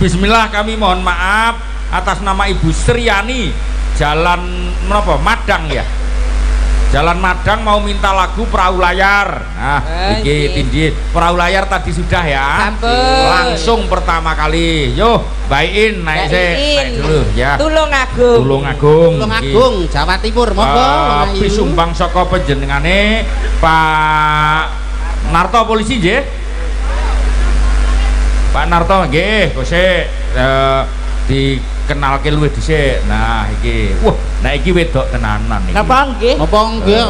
Bismillah kami mohon maaf atas nama Ibu Sriani Jalan menapa Madang ya. Jalan Madang mau minta lagu Perahu Layar. Nah, iki tindih. Perahu Layar tadi sudah ya. Sampun. Langsung pertama kali. Yo, baikin naik naik dulu ya. Tulung Agung. Tulung Agung. Tulung Agung, Jawa Timur. Monggo. Disumbang saka panjenengane Pak Narto polisi nggih. Pak Narto nggih, kose dikenalke luwih dhisik. Nah, iki. Wah, nek iki wedok tenanan iki. Napa nggih? Napa nggih?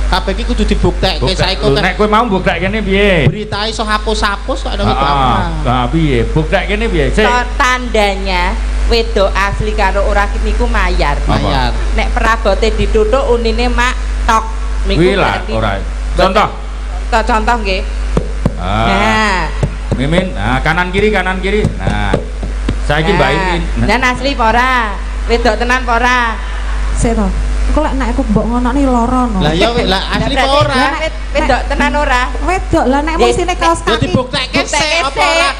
Kabeh iki kudu dibuktekke saiki kok. Nek kowe mau mbuktekkene piye? Berita iso hapus-hapus kok nang Nah, piye? Mbuktekkene piye? Sik. Tandanya wedok asli karo ora niku mayar. Mayar. Nek perabote dituthuk unine mak tok. Kuwi lah ora. Contoh. Contoh nggih. Nah, Mimin, nah kanan kiri. Nah. Saiki baikin. Dan asli apa ora? Wedok tenan apa ora? Sik to. Engko lek nek aku mbok ngonokne lara no. Lah ya lah asli apa ora? Wedok tenan ora? Wedok lah nek mesine kaos Ya kaki. dibuktekke sik apa ora?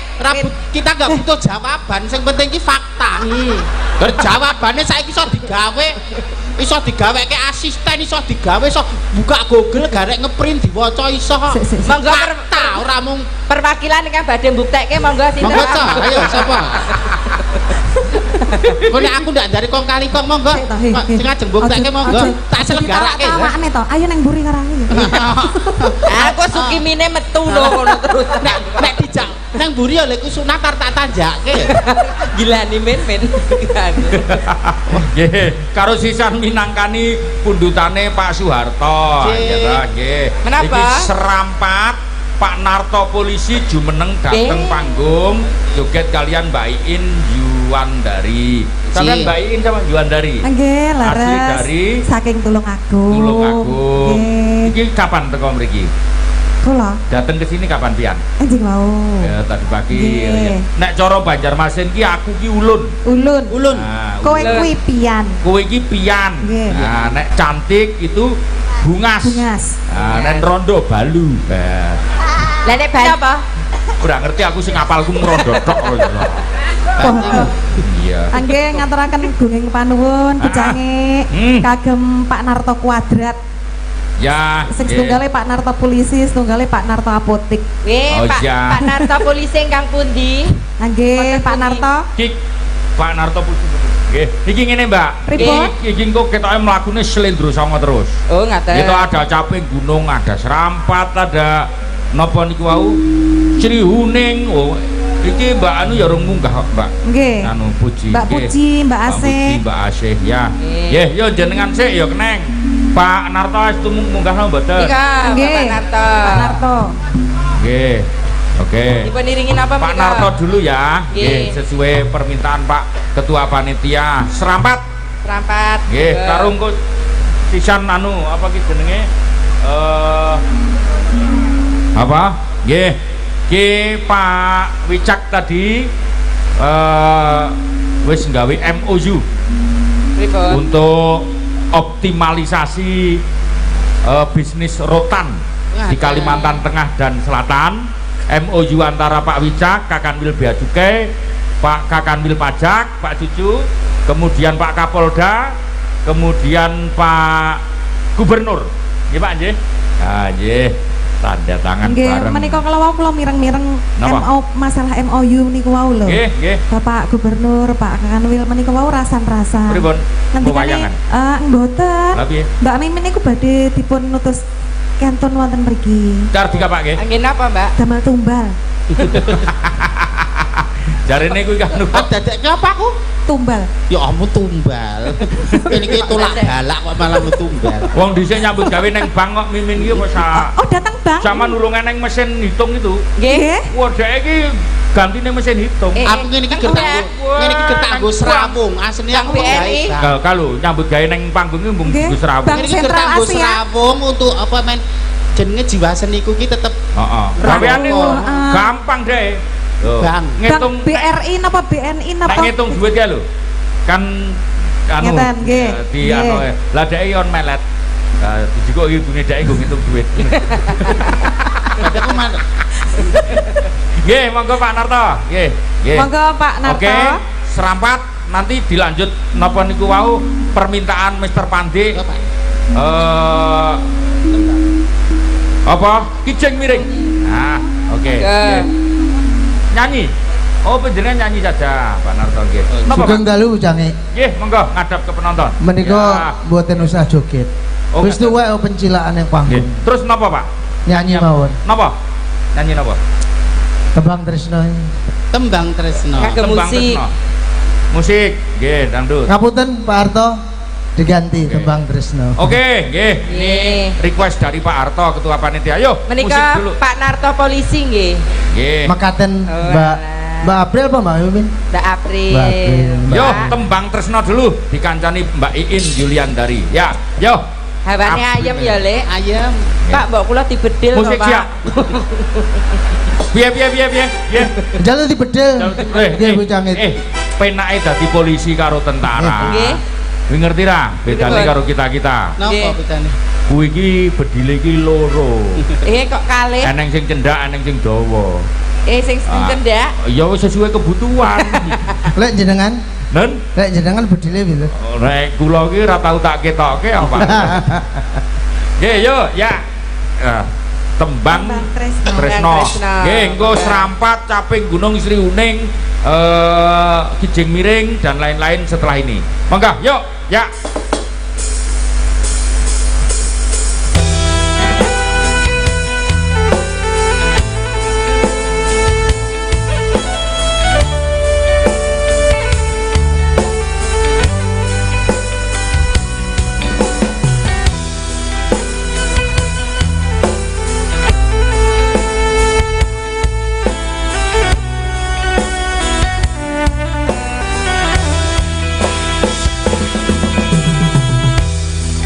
Kita enggak butuh jawaban, sing penting iki fakta. Berjawabane saiki iso digawe. Iso digaweke asisten, iso digawe, iso buka Google garek ngeprint diwaca iso. Monggo fakta ora mung perwakilan ingkang badhe mbuktekke monggo sinten. monggo cah, ayo sapa? Kok nek aku ndak dari kong kali kong monggo. Sing ajeng mbuktekke monggo. Tak selenggarakke. Awakne to. Ayo nang mburi karo aku. Aku sukimine metu lho ngono terus. Nek dijak nang mburi ya lek sunat tak tanjake. Gilani men. Nggih, karo sisan minangkani pundutane Pak Soeharto. Nggih. Menapa? Iki serampat Pak Narto polisi jumeneng dateng panggung joget kalian Mbak Iin Yuwandari. Sampeyan Mbak Iin sama Yuwandari. Nggih, laras. Asli dari saking Tulung Agung. Tulung Agung. Iki kapan teko mriki? Kula Dateng ke sini kapan pian? anjing mau. Ya tadi pagi. Nek cara Banjarmasin ki aku ki ulun. Ulun. Nah, Kowe kuwi pian. kowe iki pian. Nah, nek cantik itu bungas. Nah, nek rondo balu. Nah. Lah nek balu apa? Ora ngerti aku sing apalku rondo tok. Iya. Angge ngaturaken gunging panuwun bujange kagem Pak Narto Kuadrat. Ya. Sing setunggale Pak Narto polisi, setunggale Pak Narto apotik. Pak Narto polisi ingkang pundi? Nggih, Pak Narto. Ki Pak Narto polisi. Nggih. Iki ngene, Mbak. Iki engko ketoke mlakune slendro songo terus. Oh, ngaten. Itu ada caping gunung, ada serampat, ada napa niku wau? Crihuning. Oh, iki Mbak anu ya urung munggah, Mbak. Nggih. Anu Puji. Mbak Puji, Mbak Asih. Mbak Asih ya. Nggih, yo jenengan sik ya keneng. Pak Narto wis munggah napa mboten? Nggih, Pak Narto. Pak Narto. Nggih. Oke. Dipun iringin apa Pak Narto dulu ya. Nggih, sesuai permintaan Pak Ketua Panitia. Serampat. Nggih, karung kok pisan anu apa ki jenenge? Apa? Nggih. Ki Pak Wicak tadi wis nggawe MOU untuk optimalisasi bisnis rotan di Kalimantan Tengah dan Selatan. MOU antara Pak Wicak, Kakanwil Bea Cukai, Pak Kakanwil Pajak, Pak Cucu, kemudian Pak Kapolda, kemudian Pak Gubernur. Nggih Pak nggih. Ah nggih. Tanda tangan bareng. Menika kalau wau kula mireng-mireng masalah MOU niku wau lho. Nggih. Bapak Gubernur, Pak Kakanwil menika wau rasan-rasan. Pripun? Pewayangan. Mboten. Lha piye? Mbak Mimin niku badhe dipun nutus kantun wonten mriki. Car dikapake? Angin apa, Mbak? Damel tumbal. Jarene kuwi kan dadekke apa aku? Tumbal. Ya ampun tumbal. Ini ki tulak galak kok malah tumbal. Wong dhisik nyambut gawe neng bank kok Mimin iki kok Oh, datang bank. Zaman urung eneng mesin hitung itu. Nggih. Wah, dhek iki gantine mesin hitung. Aku ngene iki getak nggo serawung. Asline aku gawe. Kalau nyambut gawe neng panggung iki mbung nggo serawung. Bank Sentral nggo Asia. serawung untuk apa men jenenge jiwa seniku ki tetep Heeh. Gaweane gampang deh. Bang. Ngitung BRI napa BNI napa? Nek ngitung duit ya lho. Kan anu di anu lah dhek yon melet. Dijikok ibune dhek nggo ngitung duit. Aku Nggih, monggo Pak Narto. Nggih, nggih. Monggo Pak Narto. Oke, serampat nanti dilanjut napa niku wau permintaan Mr. Pandi. Apa? Kijing miring. Nah, oke. Nyanyi. Oh, panjenengan nyanyi saja, Pak Narto nggih. Napa, Pak? Sugeng dalu jange. Nggih, monggo ngadap ke penonton. Menika Ya. mboten usah joget. Oh, Wis tuwek pencilaan yang panggung. Nggih. Terus napa, Pak? Nyanyi mawon. Napa? Nyanyi napa? Tembang Tresno. Tembang Tresno. Kagem Tembang musik. Tresno. Musik, nggih, dangdut. Ngapunten Pak Harto diganti Oke. Tembang Tresno. Oke, nggih. Ini Nggih. request dari Pak Harto ketua panitia. Ayo, musik Menika dulu. Pak Narto polisi nggih. Nggih. Mekaten Oh, Mbak April apa Mbak Yumin? Mbak April. Mbak April. Yo, Mbak. tembang Tresno dulu dikancani Mbak Iin Yuliandari. Ya, yo. Hawane ayam ya, Lek. Ayam. Pak, mbok kula dibedil to, Musik Pak. siap. Piye. Jalu dibedel. Nggih Bu Cangit. Penake dadi polisi karo tentara. Nggih. Kuwi ngerti ra? Bedane Betul. karo kita-kita. Napa Nggih. bedane? Kuwi iki bedile iki loro. Kok kalih? Eneng sing cendak, eneng sing dawa. Sing cendak. Ya wis sesuai kebutuhan. Lek jenengan, Nen, lek jenengan bedile piro? rek kula iki ora tau tak ketoke apa. Nggih, yo, ya. Tembang Tembang Tresno. Tresno. Tresno. Nggih, engko serampat caping Gunung Sri Uning, Kijing Miring dan lain-lain setelah ini. Monggo, yuk, ya.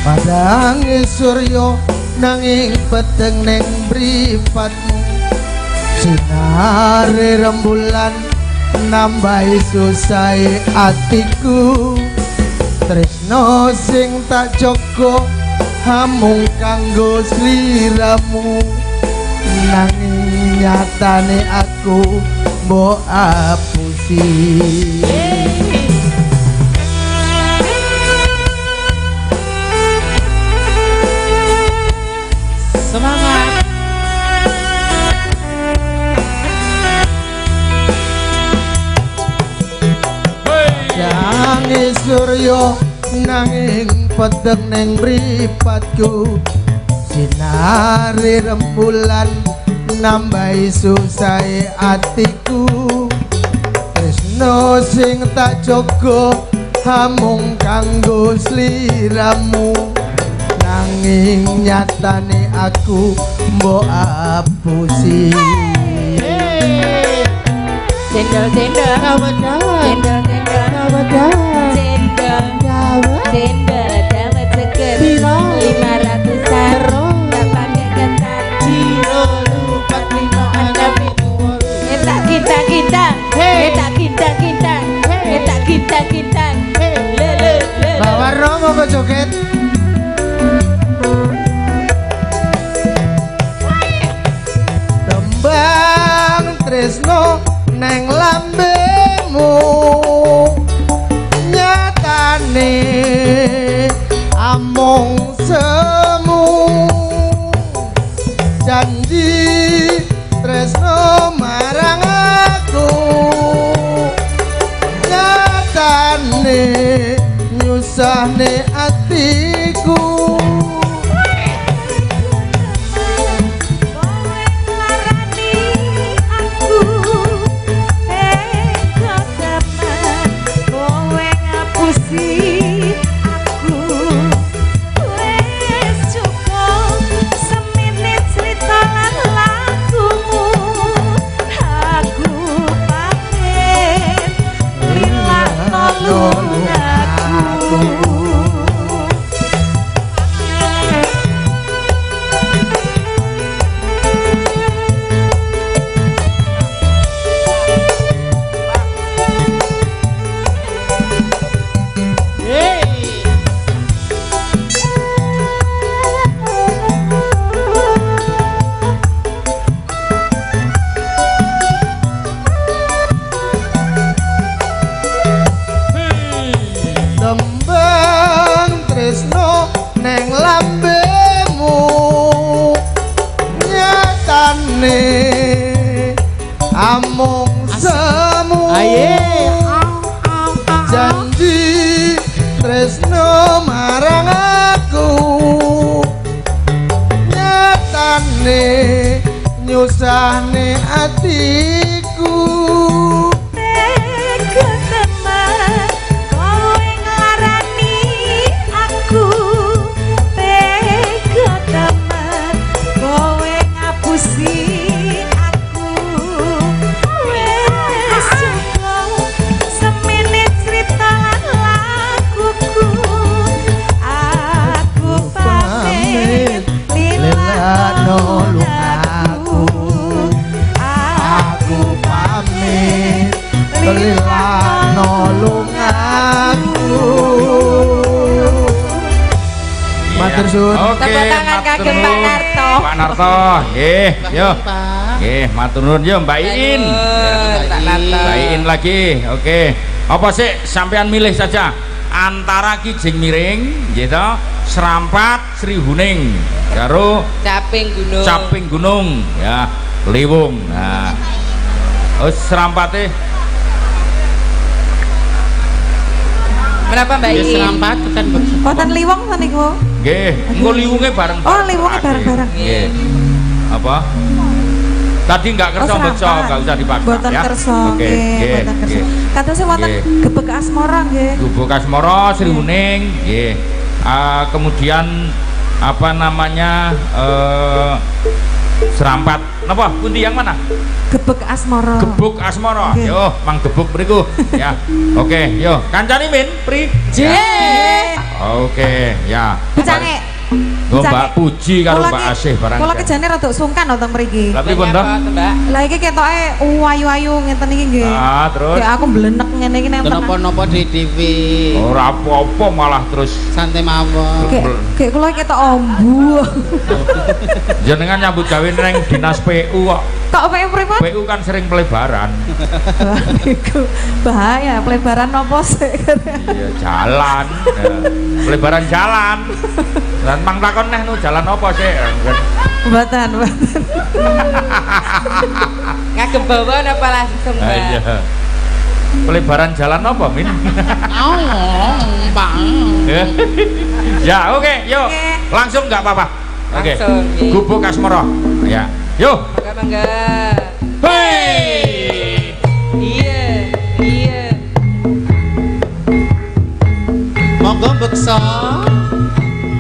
Padang surya nanging peteng neng mripatmu. Sinare rembulan nambahi susai atiku. Tresno sing tak jaga hamung kanggo sliramu. Nanging nyatane aku mbok apusi. Semangat. Jange surya nanging peteng neng mripatku. Sinare rembulan nambahi susai atiku. Tresno sing tak jaga hamung kanggo sliramu. Nanging nyatane aku mbok apusi. Cendol. Dawet. Cendol. Cendol dawet seger. Piro? 500-an. Tak pakai ketan. Ciro lupat 5 6 7 Tak kita. Hey. Tak kita. Hey. Tak kita. Hey. Le. Mbak Warno mau joget? Tembang Tresno neng lambemu. Nyatane among semu. Janji Tresno marang aku. Nyatane nyusahne atiku. Matur suwun. Oke, Tepuk tangan kagem Pak Narto. Pak Narto, nggih, yo. Nggih, matur nuwun yo Mbak Iin. Pak Narto. Mbak Iin lagi. Oke. Apa sih sampean milih saja antara Kijing Miring nggih to, Serampat Sri Huning karo Caping Gunung ya, Liwung. Nah. Serampate Berapa Mbak Iin? Serampat kan Boten Liwung to niku. nggih, engko liwunge bareng. Oh, liwunge bareng-bareng. Nggih. Apa? Tadi enggak kersa Oh, beco, serampat. enggak usah dipaksa Boten ya. kersa, Oke, nggih, nggih, boten kersa. nggih. Kados wonten Nggih. Gebek Asmara nggih. Gubuk Asmara Sri Huning, nggih. Kemudian apa namanya? Serampat. Napa? Pundi yang mana? Gebek Asmara. Gebuk Asmara. Nggih. Yo, Mang Gebuk mriku. Ya. Oke, yo. Kancane Min, Pri. Nggih. Oke, ya. Bicange. Nggo Mbak Puji karo Mbak Asih barang. Kula kejane rada sungkan wonten mriki. Lah pripun to? Mbak? Lah iki ketoke ayu-ayu ngeten iki nggih. Ah, terus Ya aku mblenek ngene iki nang tengah. Napa-napa di TV. ora apa-apa malah terus Santai mawon. Kayak kula ketok ombu. jenengan nyambut gawe neng dinas PU kok. Kok pengen pripun? PU kan sering pelebaran. Iku bahaya, pelebaran nopo sih? Iya jalan. Ya. Pelebaran jalan. Dan mang takon neh nu jalan apa sih? Mboten. Ngagem bawa napa langsung Mbak? Iya. Pelebaran jalan apa, Min? Oh, Pak. Ya, oke, yuk. Oke. Langsung nggak apa-apa. Oke. Langsung, nggih. Gubuk Asmara. Ya. Yuk. Mangga. Hei. Iya, iya. Monggo beksa.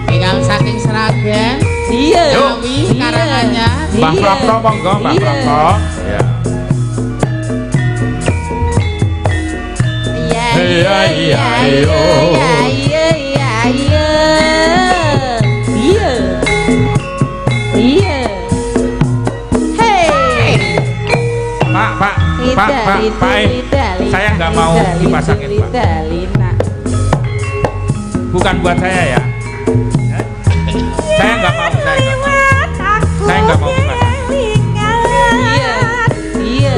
Ingkang saking Sragen. Iya. Yuk. Kawi karangannya. Mbah Prapto monggo, Mbah Iya. Prapto. Ya. Iya, Iya, iya, iya, iya, iya. Iya. Iya. Hey. Pak, saya nggak mau dipasangin, Pak. Bukan buat saya ya. Saya nggak mau, saya nggak mau dipasangin. Iya. Iya.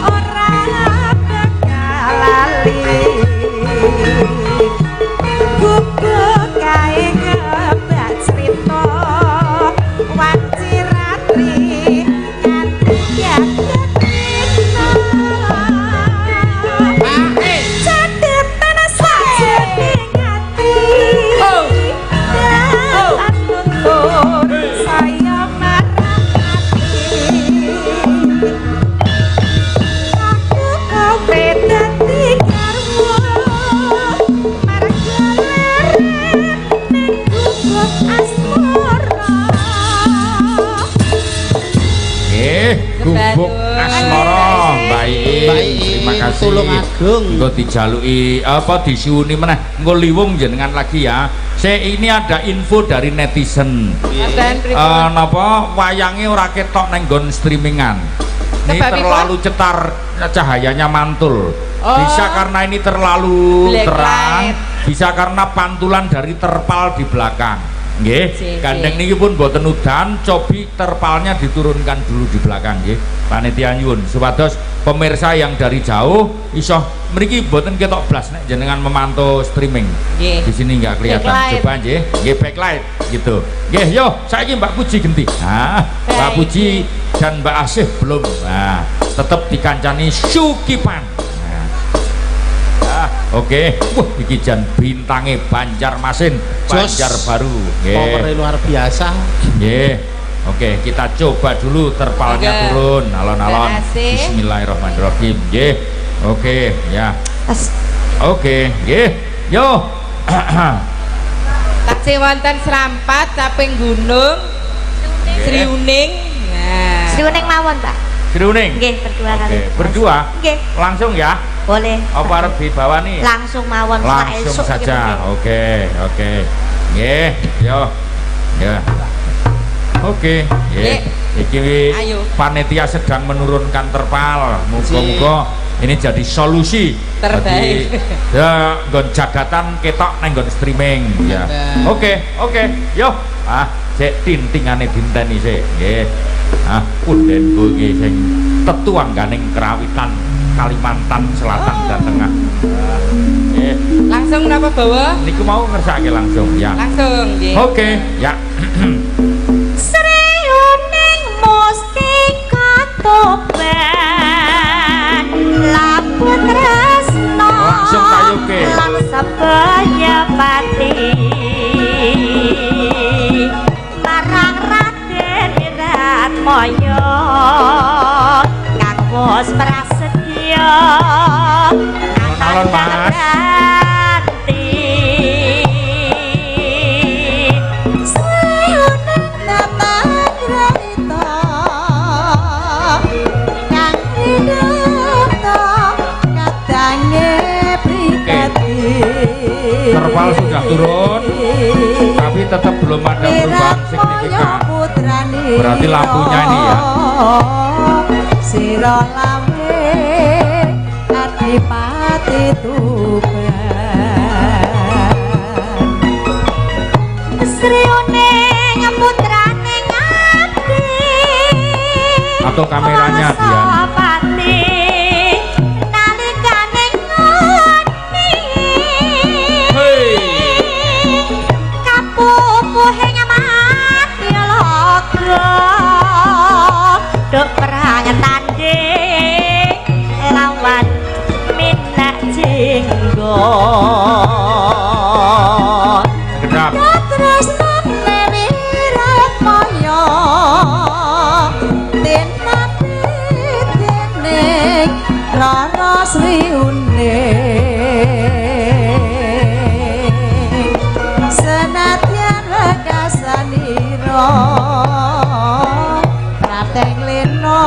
Ora bakal lali. kasih. Tulung Agung. Engko dijaluki apa disiuni meneh. Engko liwung jenengan lagi ya. Ini ada info dari netizen. Napa wayange ora ketok neng nggon streamingan. Ini terlalu cetar cahayanya mantul. Bisa karena ini terlalu terang, bisa karena pantulan dari terpal di belakang. Nggih, gandeng niki pun boten udan, cobi terpalnya diturunkan dulu di belakang nggih. Panitia nyuwun supados pemirsa yang dari jauh iso mriki boten ketok blas nek jenengan memantau streaming. Nggih. Di sini enggak kelihatan. Backlight. Coba nggih, nggih backlight gitu. Nggih, yo saiki Mbak Puji genti. Mbak Puji dan Mbak Asih belum. Nah, tetap dikancani Syukipan. Oke, wah iki jan bintange Banjarmasin, Banjarbaru. Powernya luar biasa. Nggih. Oke, kita coba dulu terpalnya turun, alon-alon. Bismillahirrahmanirrahim. Nggih. Oke, ya. Oke, nggih. Yo. Taksih wonten Srampat samping gunung Sriuning. Nah. Sriuning mawon, Pak. Sriuning. Nggih, berdua kali. Berdua? Nggih. Langsung ya? Boleh. Apa harus dibawa nih? Langsung mawon langsung saja. Oke. Nggih, yo. Ya. Oke, nggih. Iki panitia sedang menurunkan terpal. Muga-muga ini jadi solusi terbaik. Ya, nggon jagatan ketok nang nggon streaming ya. Oke. Yo. Cek tintingane dinteni sik. Nggih. Undenku iki sing tetuangganing Kerawitan Kalimantan Selatan dan Tengah. Langsung napa bawa? Niku mau ngersake langsung ya. Langsung nggih. Oke, ya. Sriuning mustika toban laput tresno langsung kayuke lang sebaya pati marang Raden Wiratmaya kang wis prasetya alon Mas. Terpal sudah turun, tapi tetap belum ada perubahan signifikan. Berarti lampunya ini ya. Sira lawe Adipati Tuban Sriuning putrane ngati atau kameranya dia. Duk perang tanding lawan Minak Jenggo Kedap terus Lewi Ratmaya tinati dening Rara Sriuning senadyan wekasanira Prateng lena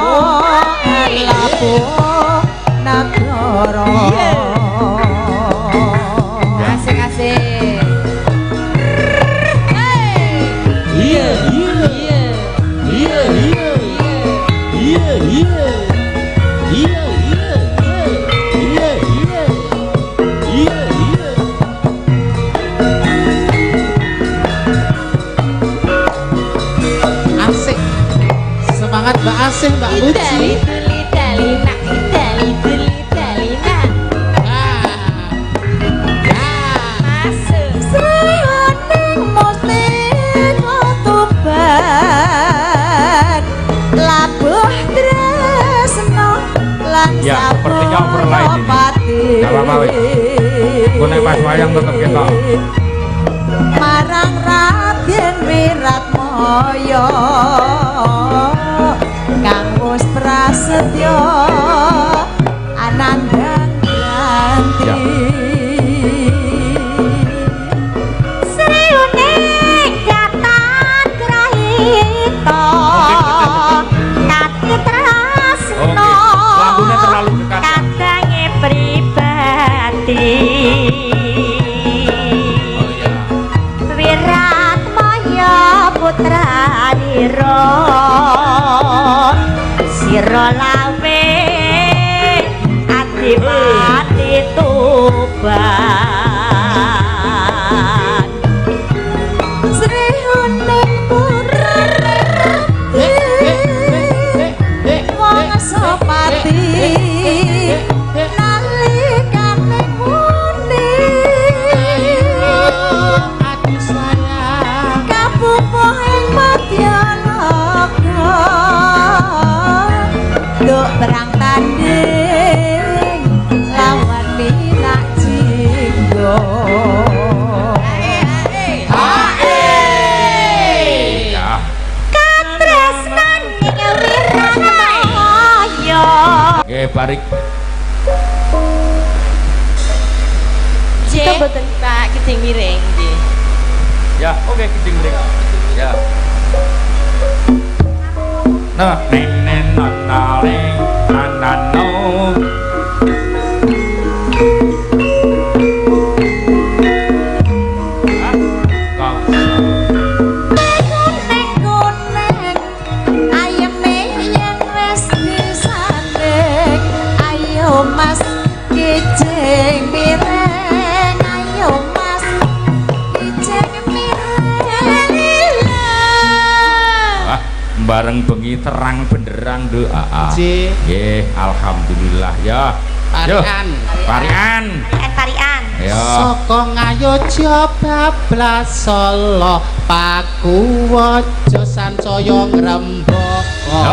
lapo nagara Asik-asik. Iya. Asik. Semangat Mbak Asih, Mbak Puji. Ya, sepertinya overline ini. Gak apa-apa weh. Gue naik pas wayang tetep ketok. Marang Raden Wiratmaya kang wis prasetya anandang ganti Sriuning katan grahita kati tresno lagunya terlalu dekat. kadange Adipati Tuban Sri Huning Purane Wong Sopati nalikane muni ati sayang kapupuh ing Madyalaga nduk perang tanding lawan Minak Jinggo Ya. katresnan ing Wiranaya Nggih barik. Cek Pak Kijing Miring nggih. Ya, oke kijing miring. Ya. Nah, nenen nanaling nanano. Ning-ning ayeme yen wis disanding ayo Mas Kijing Miring ayo Mas Kijing Miring Wah, bareng bengi terang benderang doa. Ji. Nggih, alhamdulillah ya. Yo, Parian. Parian. Parian Ya. Saka Ngayodya bablas Sala Pakuwaja sansaya ngrembaka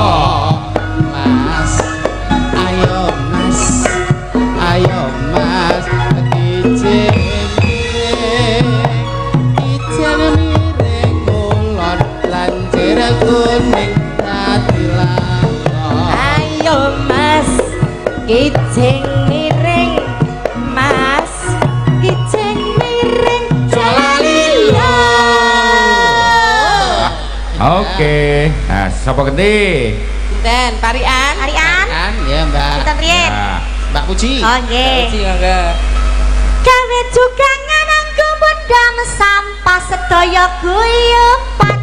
Mas ayo Mas Kijing miring kulon lancir kuning dadi langka ayo Mas Kijing Miring Mas Kijing Miring Jalalila Oke. Nah, sapa genti? Den Parian. Parian kan ya Mbak kita riyen Ya. Mbak Puji oh nggih Ji mangga. gawe jugangan anggo bundang sampah sedaya guyupan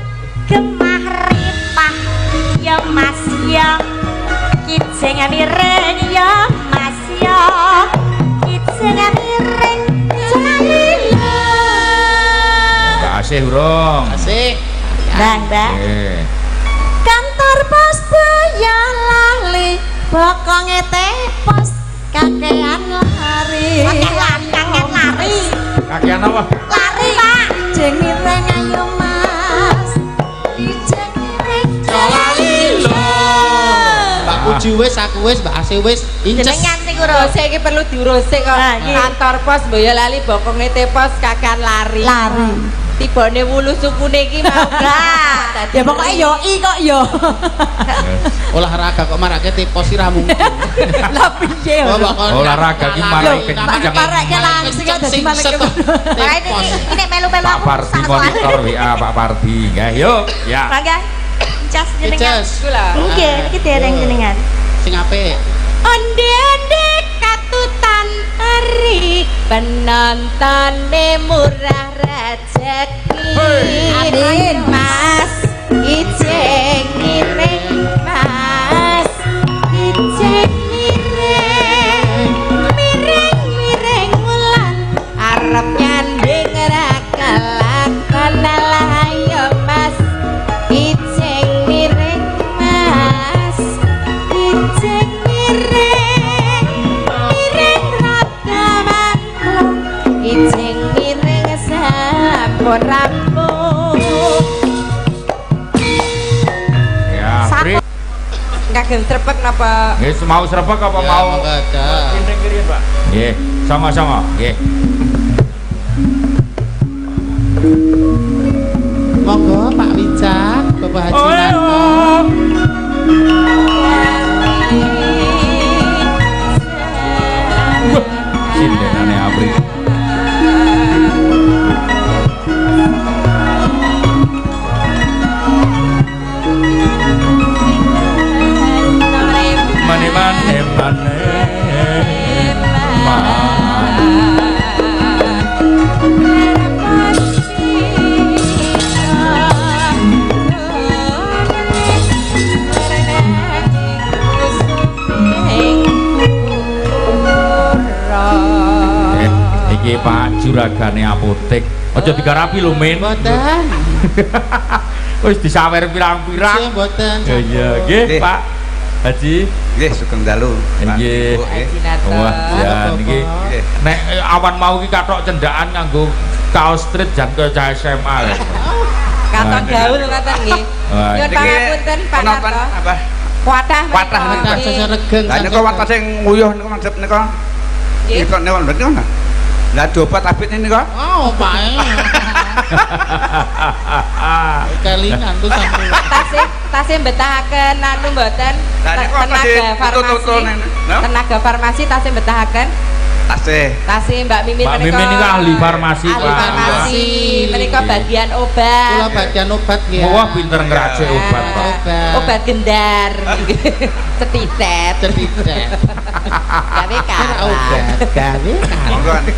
gemah ripah ya Mas ya Kijing Miring ya Mas ya Kijing Miring Jalalila Mbak Asih urung. asik Bang Nggih. kantor pos Boyolali bokonge tepos kakean lari kakean lari Kakean apa? lari Pak Kijing Miring ayo Mas Kijing Miring Jalalila Mbak Puji wis aku wis Mbak Asih wis inces jenengan sing urus Urus iki perlu diurusik kok. Ah, iya. Kantor pos Boyolali bokonge tepos kakan lari. Tibane wulu sukune iki mau. Lah, ya pokoknya yo i kok yo. olahraga kok marake tipos sira mungkin Lah piye yo. Olahraga ki marai kenceng. Pareke langsung kok dadi malah ini melu-melu Pak aku Pardi monitor WA Pak Pardi. Nggih, yuk. Ya. Mangga. Cas jenengan. Inces Kula. Nggih, iki dereng jenengan. sing apik Onde-onde katutan eri penontonne murah rezeki. Amin. Mas Kijing Miring Mas Kijing Miring miring wulan arep nyanding ra kelakon ayo Mas Kijing Miring Mas Kijing miring rada manglung Kijing miring sampun rampung. Ya, Pri. Kagem trepek napa? Nggih, mau srebek apa mau? monggo ada Pinting kiri, Pak. Nggih, sama-sama. Nggih. monggo Pak Wicak Bapak Haji Oh, Manto Sindenane Apri. Mane-mane mane. juragane apotek. Aja digarapi lho, Men. Mboten. Wis disawer pirang-pirang. Mboten. Iya, nggih, Pak Haji. Nggih, sugeng dalu. Nggih. Haji Narto. Wah, ya niki. Nek awan mau ki kathok cendakan nganggo kaos street jan ke cah SMA. Katon gaul ngoten nggih. Nyuwun pangapunten Pak Penonton Narto. apa? Kuatah Kuatah Wadah seregeng. Lah niku wadah sing nguyuh niku mandhep niku. Nggih. Niku niku mboten niku. Lah dobat apit niku. Oh, Pak. Kelingan tuh sampe. Tasih betahaken anu mboten Lah niku apa sih? tenaga farmasi. Tututune, no? Tenaga farmasi tasih betahaken. Tasih Mbak Mimin Mbak Mimin niku ahli farmasi, ahli Pak. farmasi. Menika bagian Kula obat. bagian obat nggih. Wah, pinter ngeracik obat, Pak. Obat. Obat gendar. Cetitet. Cetitet. Gawe Obat karat. gawe.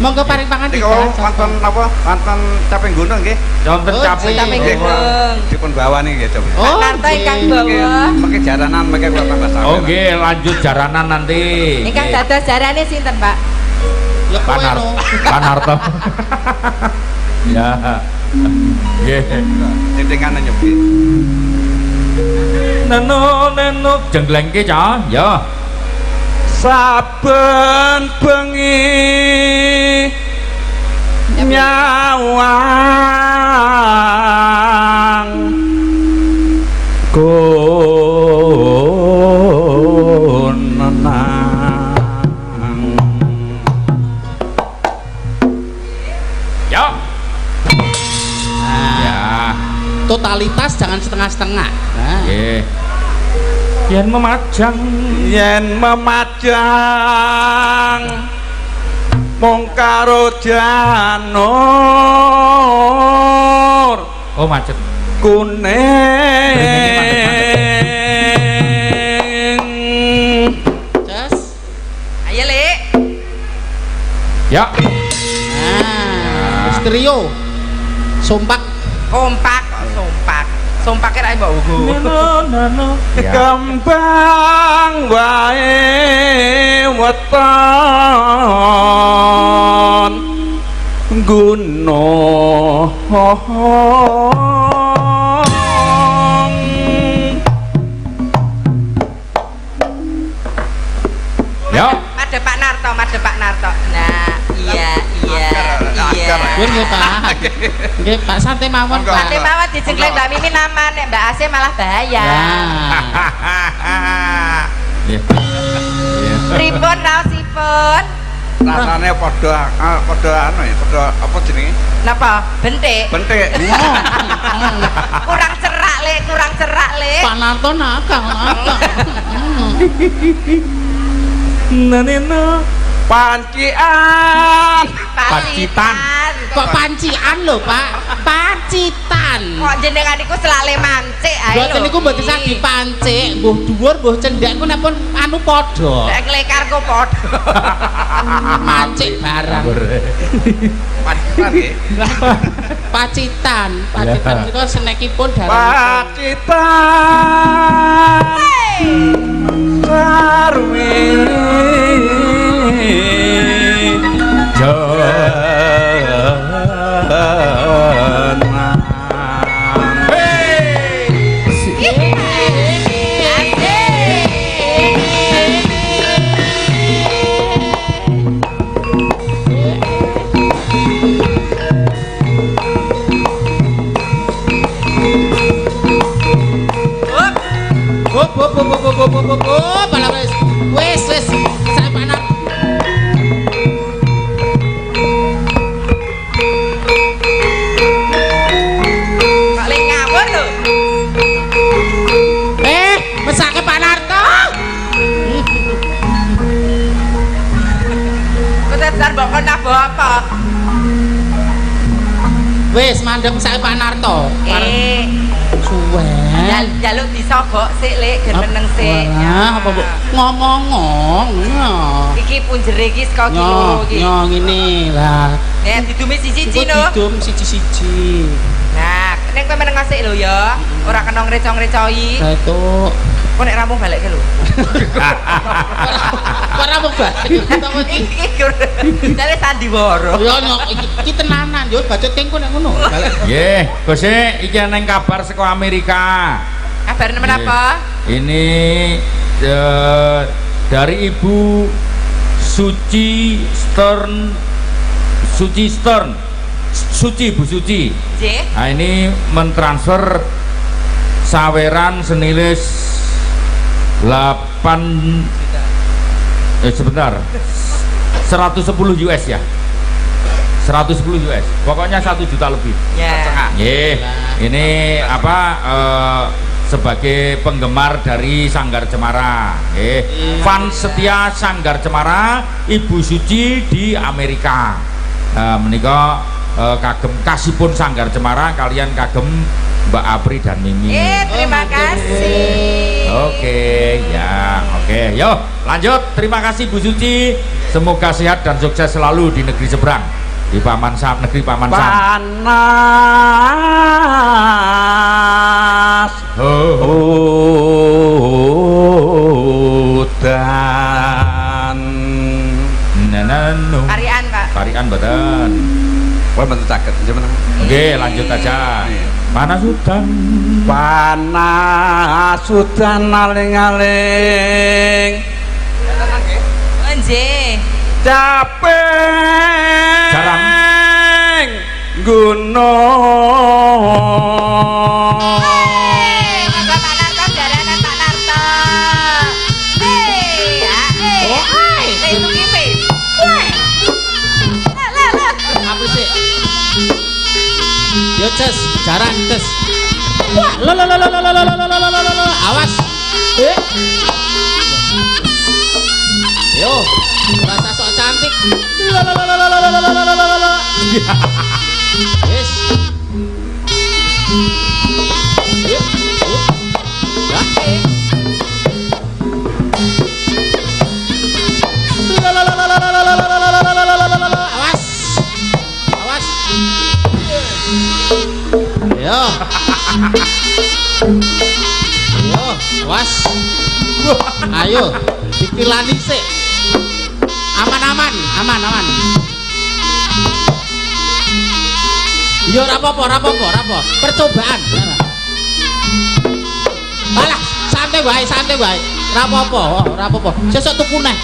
Monggo paring pangan Niku wonten napa? Wonten caping gunung nggih. Wonten caping caping gunung. Dipun bawani nggih coba. Pak Narto ingkang bawa. Pakai jaranan pakai kula tambah sawet. Oh nggih, lanjut jaranan nanti. Ingkang dados jarane sinten, Pak? Ya kowe no. Pak Narto. Ya. Nggih. Titingan nyobi. Neno jenglengke cah, ya. Saben bengi nyawang gonenang. Ya. Ya. Totalitas jangan setengah-setengah. Nah. Nggih. Yen memajang mung karo janur. Oh macet. Kuning. Jas. Ayo, Lek. Ya. Nah, trio. Sompak. Sompak ra mbok ugo. Ya. Kembang wae weton gunung. Ya. Madhep Pak Narto. Nah, iya. Gue nggih Pak. Nggih Pak santai mawon Pak. Santai mawon dijengkleng Mbak Mimin aman, nek Mbak Ase malah bahaya. Nah. Ya. Pripun raosipun? Rasane padha anu ya, padha apa jenenge? Napa? Bentik. Bentik. Kurang cerak, Lek. Pak Narto nakal. Nanena pancian. Kok pancian lho, Pak? Pancitan. Kok jenengan iku selale mancik ae lho. Mboten niku mboten saged dipancik, mbuh dhuwur mbuh cendhek ku napun anu padha. Nek nglekar kok padha. Mancik barang. Pacitan nggih. Pacitan niku senekipun darah. Pacitan. Sarwi. Wes saya panas. Paling ngawur lho. Mesake Pak Narto. Ketetar mbok kon apa? Wes mandhem mesake Pak Narto. Suwe. Jaluk disogok sik, Lek, gen meneng sik. Wah, apa mbok ngomong-ngomong. Iki punjere iki saka kilo iki. Yo ngene lah. Nek didumi siji-siji no. Didum siji-siji. Nah, nek kowe meneng sik lho ya. Ora kena ngreco-ngrecoki. Lah itu Kok nek rampung balik ke lho. Kok rampung balik Iki dari sandiwara. yo iki tenanan yo bacot kengko nek ngono balik Nggih, Gus iki ana kabar saka Amerika. Kabar menapa? Ini dari Ibu Suci Bu Suci. Nggih. Nah, ini mentransfer saweran senilai 110 US ya. 110 US. Pokoknya 1 juta lebih. Ya. Nggih. Ini apa sebagai penggemar dari Sanggar Cemara. Fans setia Sanggar Cemara Ibu Suci di Amerika. Menika kagem kasihpun Sanggar Cemara kalian kagem Mbak Apri dan Mimi. Terima kasih. Oke, ya, oke. Yo, lanjut. Terima kasih Bu Suci. Semoga sehat dan sukses selalu di negeri seberang. Di Paman Sam, negeri Paman Sam. Panas hutan Nananu. Karian, Pak. Karian badan. Wah bentuk caket gimana? Oke, lanjut aja. Panas hutan. Panas hutan aling-aling Nggih. capek Jarang. gunung Monggo Pak Narto jaranan Pak Narto. Itu kipe. apa sih yo ces jaran ces wah lo awas yo rasa sok cantik yes yuk awas awas yo yo awas ayo ditilani sih aman yo rapopo percobaan alah santai wae rapopo sesuk tuku neh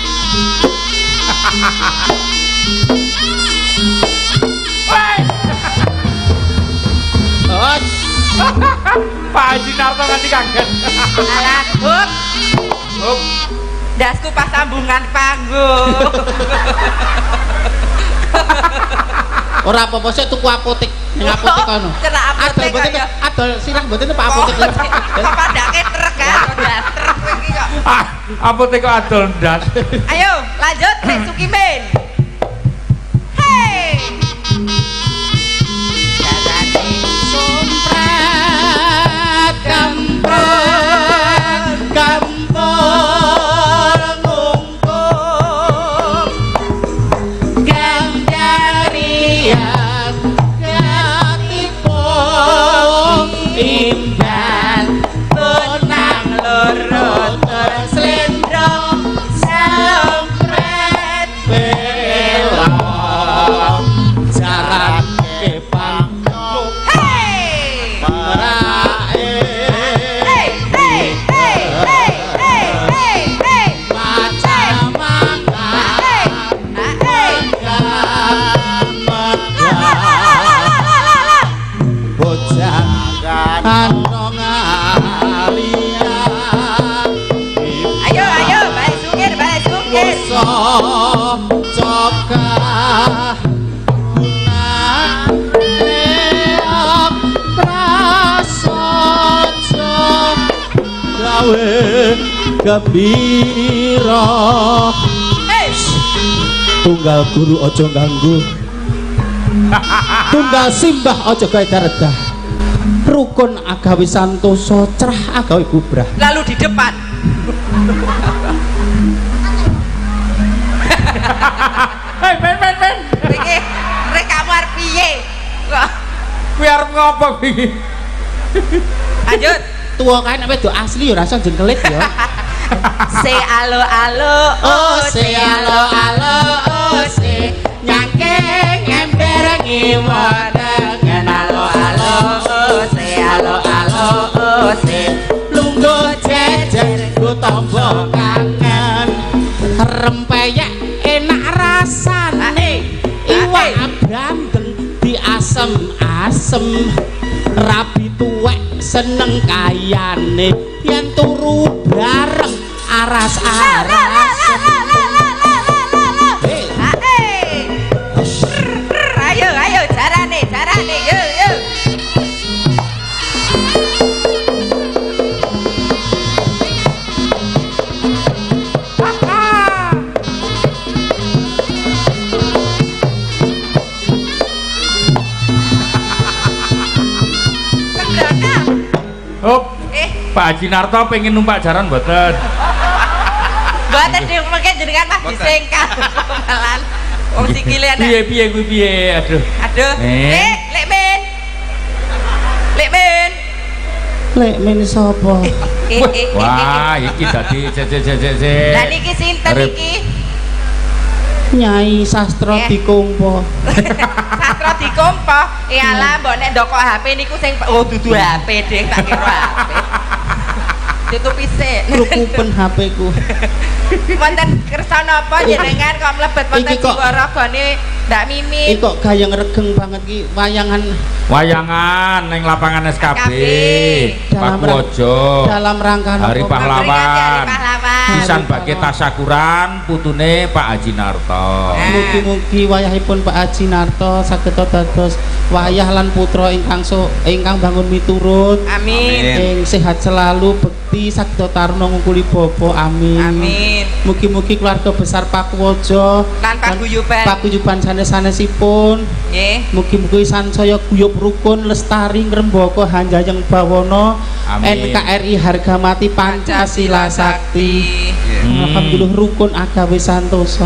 Pak Haji Narto nanti kaget. Alah, Hup. Dasku pas sambungan panggung. ora apa-apa sik tuku apotek ning apotek kono Cerak apotek kaya. adol sirah mboten Pak apotek Apa ndake truk kan? Truk iki kok. Apotek kok adol ndas. Ayo, lanjut Nek Sukimin. Hei. Jarane sompret kampur ngungkung gandarian katipung imban tenang loro terslendro sompret belok jarak kepanggung Hei. merae Ayo, balik sukir. Gembira tunggal guru ojo ganggu tunggal simbah ojo gawe daredah rukun agawe santoso cerah agawe bubrah Lalu di depan. Hei, men. Iki rek kamu arep piye? Kok Kuwi arep ngopo iki? lanjut. tua kae nek wedok asli ya rasa jengkelit ya. Se alo alo Oh se alo alo oh se nyangkeng ember ngiwadeng alo alo oh se alo alo oh se lungguh jejer ku tombo kangen rempeyek enak rasane iwak bandeng diasem-asem rabi tuwek seneng kayane yen turu bareng aras-aras ayo jarane yo Oh, Pak Haji Narto pengen numpak jaran mboten? Mboten mungkin jenengan Mas disengkal malan. Wong sikile ana. Piye kuwi piye? Aduh. Lek men. lek men sapa Wah, iki dadi cek. Lah niki sinten iki? Nyai Sastra Dikompo. Sastra Dikompo. Iyalah mbok nek ndokok HP niku sing dudu HP Ding tak kira HP. Ditutupi sik. Klukupen HP ku. Wonten kersa napa jenengan kok mlebet wonten jiwa ragane Ndak Mimi. Iki kok gayeng regeng banget ki wayangan ning lapangan SKB. Pakuwojo. Dalam rangka Hari Pahlawan. Pisan bagi Pahlawan. tasyakuran putune Pak Haji Narto. Mugi-mugi wayahipun Pak Haji Narto saged dados wayah lan putra ingkang bangun miturut. Amin. Sehat selalu, bekti saged taruna ngungkuli bapa. Amin. Amin. Mugi-mugi keluarga besar Pakuwojo Lan paguyuban sanes-sanesipun nggih. mugi-mugi sansaya guyub rukun lestari ngrembaka hanjayeng bawana Amin. NKRI harga mati Pancasila sakti. Alhamdulillah rukun agawe santosa.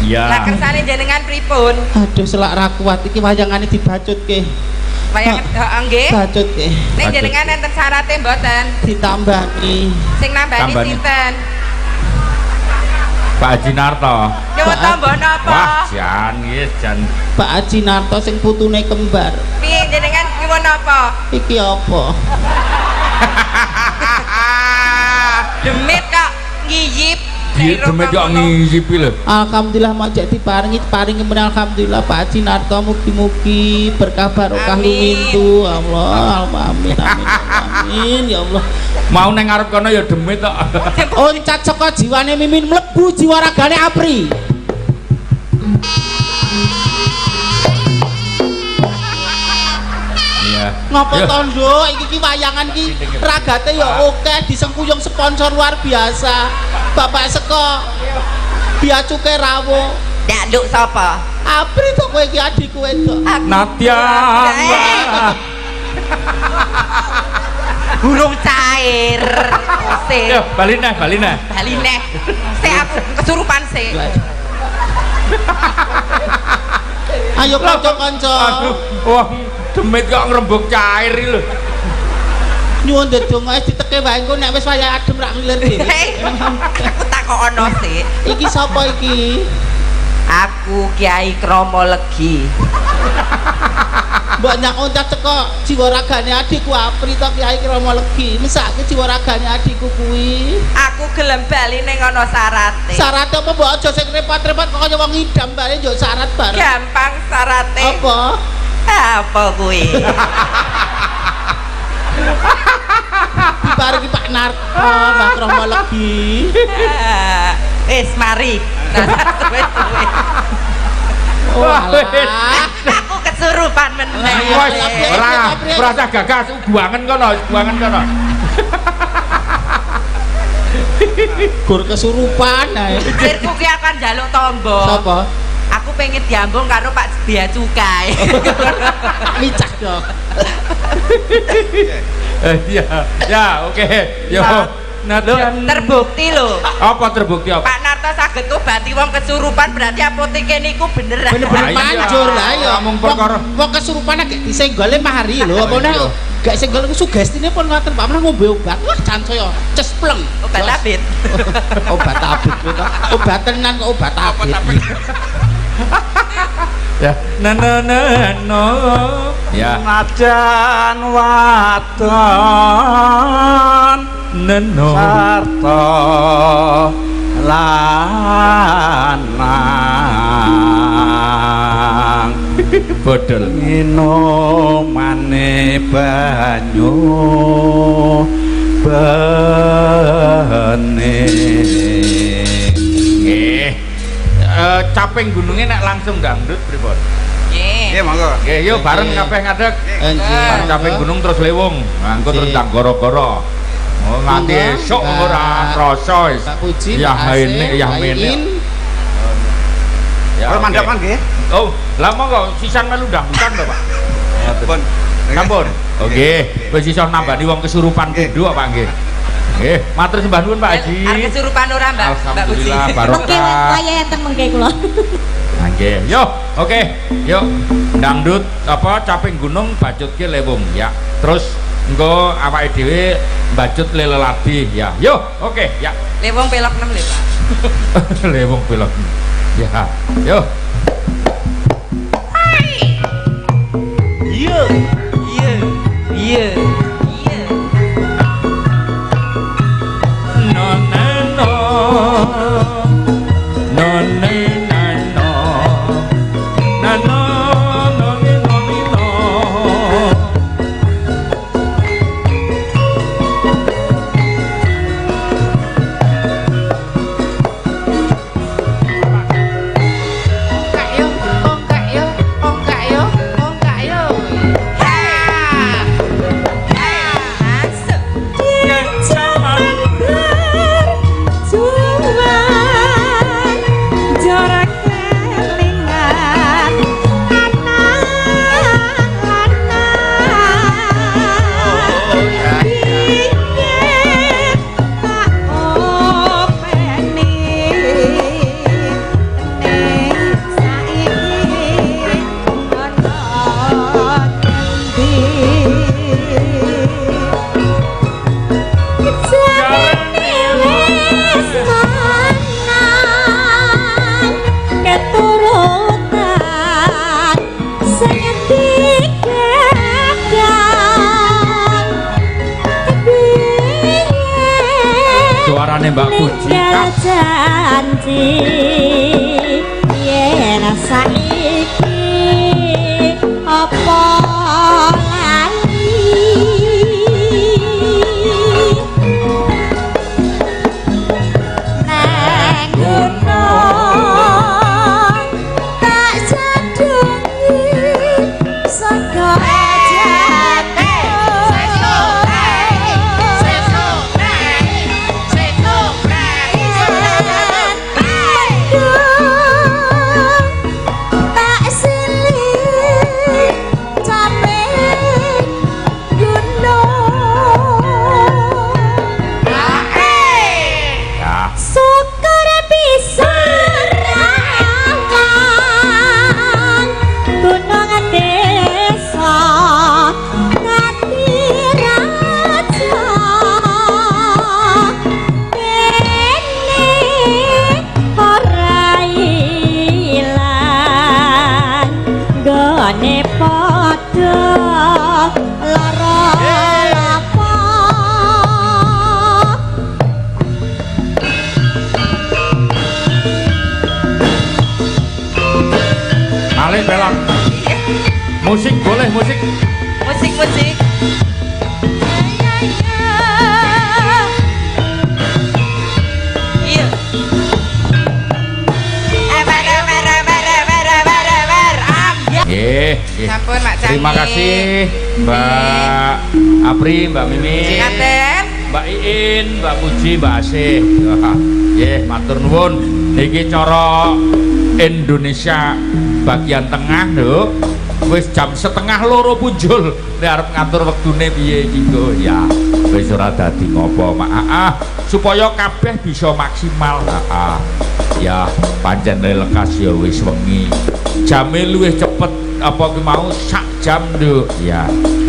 Iya. Lah kersane jenengan pripun? Aduh selak ra kuat iki wayangane dibacutke. Wayangan nggih. Bacutke. Nek jenengan enten syaraté mboten? Ditambahi. Sing nambani Tambani. sinten? Pak Haji Narto. Nyuwun tambah napa? Wah, jan yes jan. Pak Haji Narto sing putune kembar. Piye jenengan nyuwun napa? Iki apa? Demit kok ngiyip. Demit kok ngisipi lho. Alhamdulillah majak diparingi kemudian alhamdulillah Pak Haji Narto mugi-mugi berkah barokah Amin. lumintu Allah amin amin ya Allah. Mau neng ngarep kono ya demit kok. Oncat saka jiwane Mimin mlebu jiwa ragane Apri. Iya. Ngopo Yo. tondo iki ki wayangan ki ragate ya oke disengkuyung sponsor luar biasa. Bapak Seko Bia Cukai Rawo. Ndak nduk sapa? Apri to kowe iki adikku wedok. Natia. Burung cair. Yo, bali neh. Bali neh. Aku kesurupan sik. Ayo kanca-kanca. Aduh, wah, demit kok ngrembug cair iki lho. Nyuwun ndedonga wis diteke wae engko nek wis wayah adem rak ngiler dhewe. Aku takono sik. Iki sapa iki? Aku Kiai Kromo Legi. Mbok nyak oncat teko jiwa ragane adikku Apri to Kiai Kromo Legi. Mesake jiwa ragane adikku kuwi. Aku gelem bali ning ana syarate. Syarat apa mbok aja sing repot-repot kok kaya wong ngidam bare yo syarat bareng. Gampang syarate. Apa? Apa kuwi? Dibarengi Pak Narto, Mbak Kromo Legi. Wis mari. Wis. Wah, Aku kesurupan meneh. Ora usah gagas buangen kono. gur kesurupan ae. Pikirku ki akan njaluk tombo. Sapa? Aku pengen diambung karo Pak Bea Cukai. Micak dong. Ya, oke. Yo. Terbukti lho. Apa terbukti apa? Pak Narto saged ngobati wong kesurupan berarti apoteke niku beneran. Bener-bener manjur lah ya. Ngomong perkara. Wong kesurupan gak disenggole mahari lho apa nek gak senggol ku sugestine pun ngoten Pak menawa ngombe obat. Wah jan saya cespleng. Obat abit. Obat abit kuwi to. Obat tenan kok obat abit. Ya, no. Ya. Najan wadon Neno. sarta lanang Bodol. minumane banyu bening. Caping gunungnya nek langsung dangdut pripun? Nggih. Nggih monggo. Nggih, yuk bareng kabeh ngadeg. Bareng caping gunung terus lewung. Nganggo terus ndang goro-goro. Oh, nganti esuk ora krasa wis. Pak Puji, Ya Pak Asih, ini, ya Pak ini. Iin. Ya. Kalau oke. mandhapan nggih. Oh, lah monggo sisan melu dangdutan to, Pak? Pun. Sampun. Oke, wis iso nambani wong kesurupan pindho apa nggih? Nggih, matur sembah nuwun Pak Haji. Arep kesurupan ora, Mbak? Mbak Puji. Alhamdulillah Mengke barokah. kaya enten mengke kula. Nah, nggih. Yo, oke. Yuk. Dangdut apa caping gunung bacutke lewung ya. Terus engko awake dhewe bacut leleladi ya. Yo, oke, ya. Lewong pelok 6 lho, Pak. Lewung belok. Ya. Yo. Iya. Iya. Iya. Iya. No no no. No no no. No no no no no. Suarane Mbak Puji khas. janji yen saiki apa lali nang gunung tak jadungi saka Belak. Musik boleh musik. Musik. Iya. Sampun Mak Cami. Terima kasih Mbak Apri, Mbak Mimi, Mbak Iin, Mbak Puji, Mbak Asih. Nggih, matur nuwun. Iki cara Indonesia bagian tengah lho. wis jam 1:30 punjul nek arep ngatur wektune piye iki Go ya wis ora dadi ngopo mak supaya kabeh bisa maksimal ya pancen lekas ya wis wengi jame luwih cepet apa ki mau sak jam nduk ya